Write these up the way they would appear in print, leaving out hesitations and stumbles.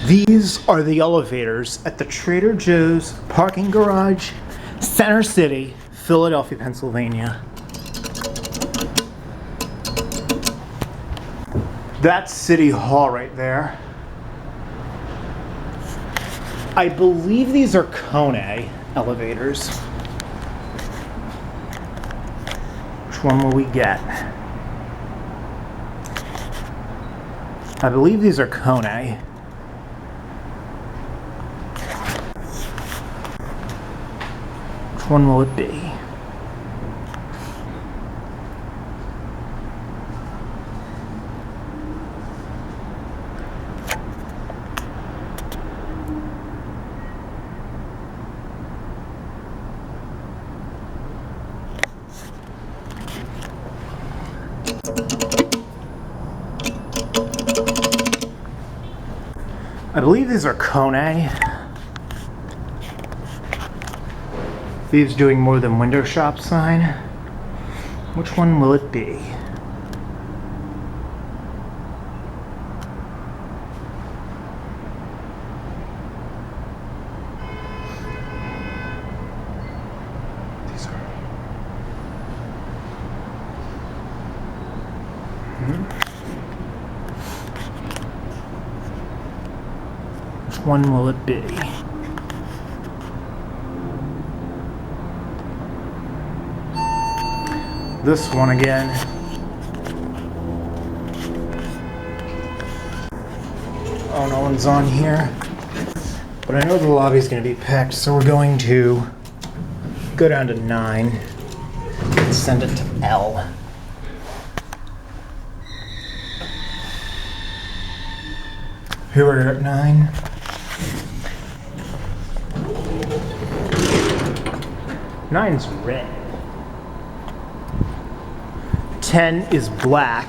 These are the elevators at the Trader Joe's parking garage, Center City, Philadelphia, Pennsylvania. That's City Hall right there. I believe these are Kone elevators. Which one will we get? I believe these are Kone. Which one will it be? I believe these are Kone. Thieves doing more than window shop sign. Which one will it be? These are. Which one will it be? This one again. Oh, no one's on here. But I know the lobby's going to be packed, so we're going to go down to 9 and send it to L. Here we're at 9. Nine's red. 10 is black.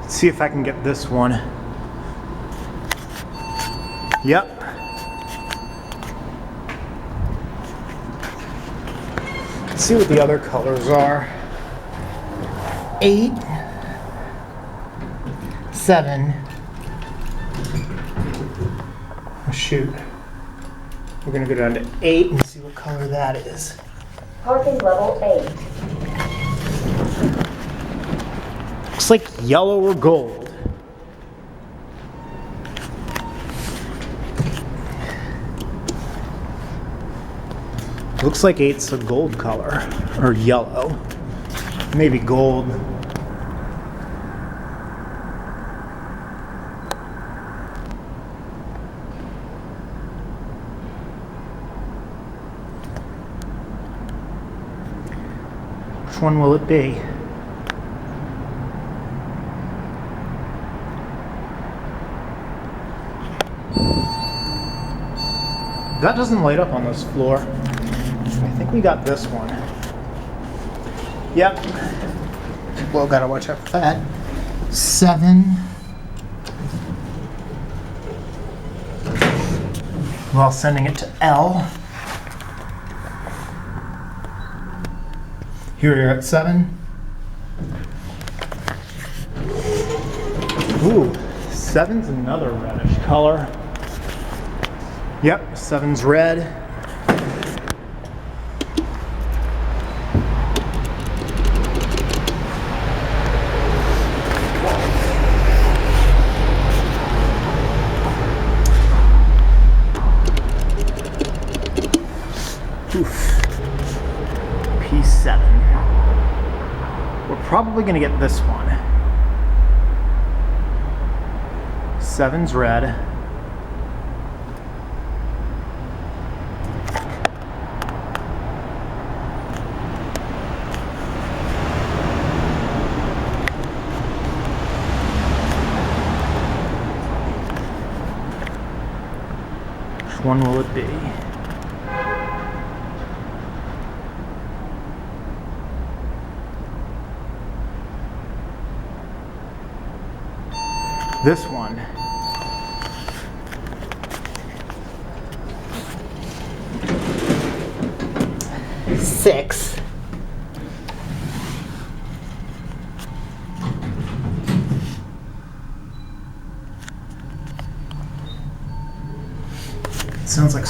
Let's see if I can get this one. Yep. Let's see what the other colors are. 8, 7. Oh, shoot. We're gonna go down to 8 and see what color that is. Parking level 8. Looks like yellow or gold. Looks like 8's a gold color, or yellow. Maybe gold. Which one will it be? That doesn't light up on this floor. I think we got this one. Yep. Well, gotta watch out for that. 7. While sending it to L. Here you're at 7. Ooh, 7's another reddish color. Yep, 7's red. Oof. P7. We're probably going to get this one. 7's red. Which one will it be? This one. Six.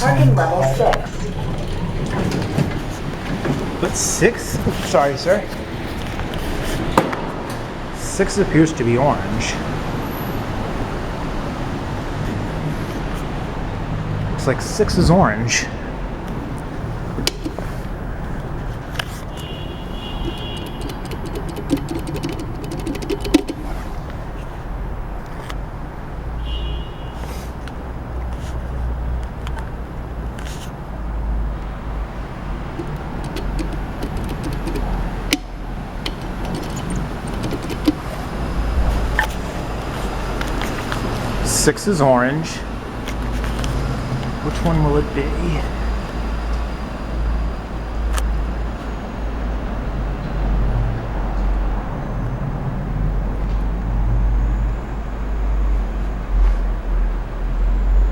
Parking level 6. But 6? Sorry, sir. 6 appears to be orange. Looks like 6 is orange. Six is orange. Which one will it be?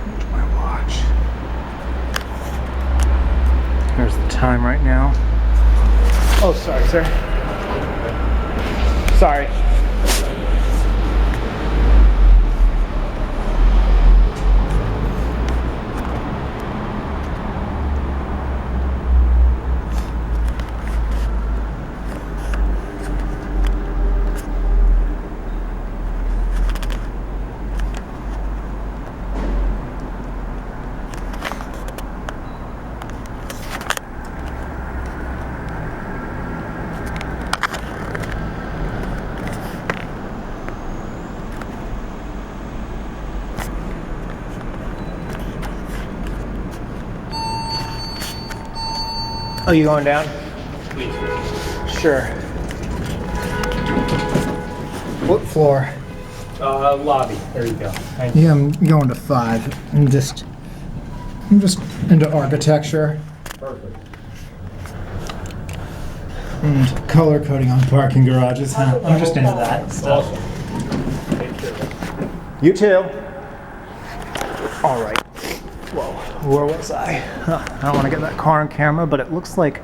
Where's my watch? There's the time right now. Oh, sorry, sir. Sorry. Oh, you going down? Please. Sure. What floor? Lobby. There you go. Thank you. Yeah, I'm going to 5. I'm just into architecture Perfect. and color coding on parking garages. I'm just into that stuff. Awesome. Take care. You too. All right. Whoa, where was I? Huh, I don't want to get that car on camera, but it looks like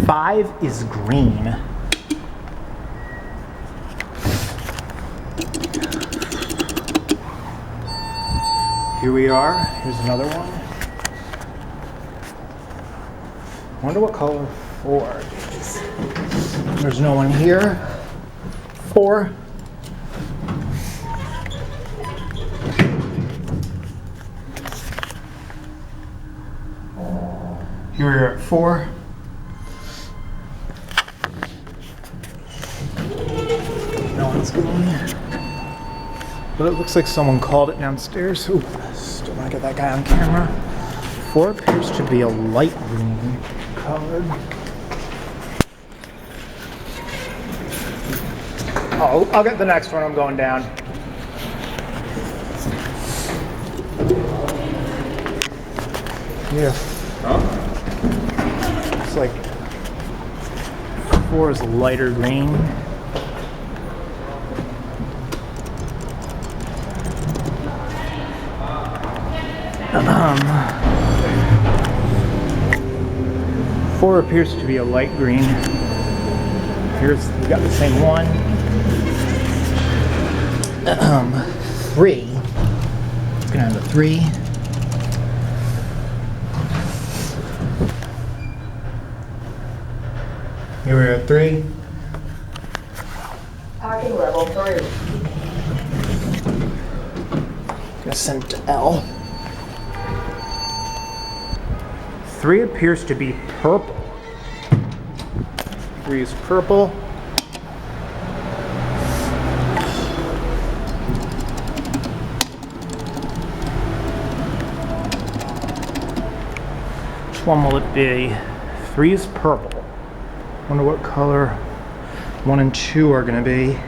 5 is green. Here we are. Here's another one. Wonder what color 4 is. There's no one here. 4. Here we are at 4. No one's going. But it looks like someone called it downstairs. Ooh, still want to get that guy on camera. 4 appears to be a light green colored. Oh, I'll get the next one. I'm going down. Yeah. It's like 4 is lighter green. 4 appears to be a light green. Here's, we got the same one. 3. It's gonna have a 3. Here we're at 3. Parking level 3. Gonna send it to L. 3 appears to be purple. 3 is purple. Which one will it be? 3 is purple. Wonder what color 1 and 2 are gonna be.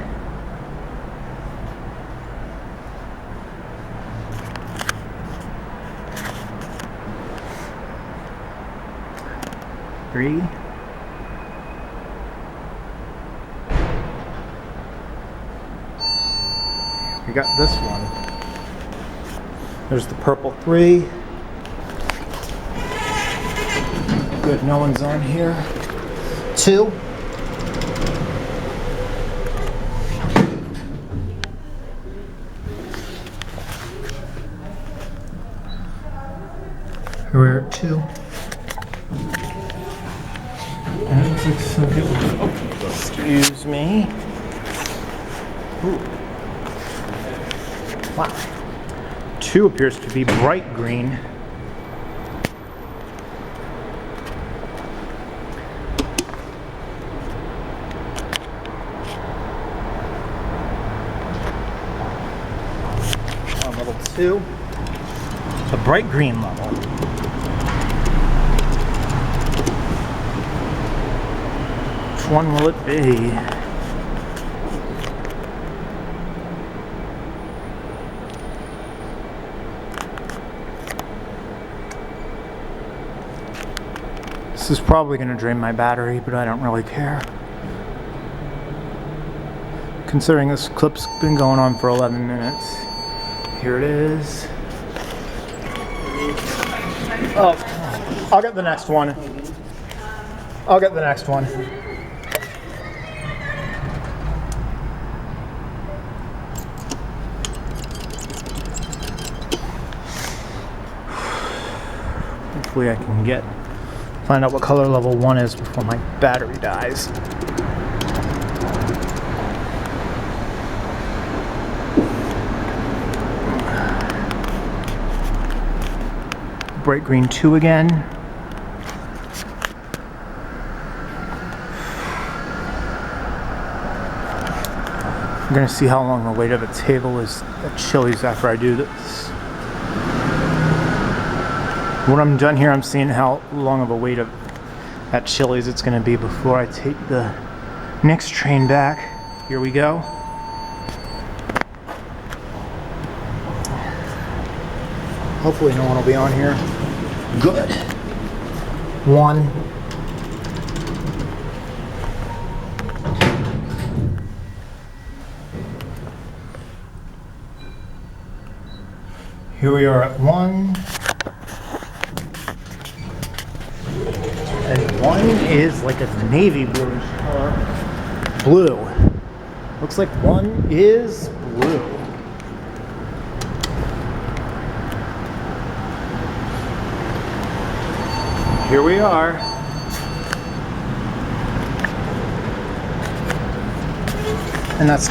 Three. We got this one. There's the purple 3. Good, no one's on here. 2. Here we're at 2. And it looks like some people. Oh, excuse me. Ooh. Wow. 2 appears to be bright green. On level 2, the bright green level. Which one will it be? This is probably going to drain my battery, but I don't really care. Considering this clip's been going on for 11 minutes. Here it is. Oh, I'll get the next one. I'll get the next one. Hopefully I can find out what color level 1 is before my battery dies. Bright green 2 again. I'm gonna see how long the wait of a table is at Chili's after I do this. When I'm done here, I'm seeing how long of a wait at Chili's it's gonna be before I take the next train back. Here we go. Hopefully no one will be on here. Good. 1. Here we are at 1. And 1 is like a navy bluish color. Blue. Looks like 1 is blue. Here we are. And that's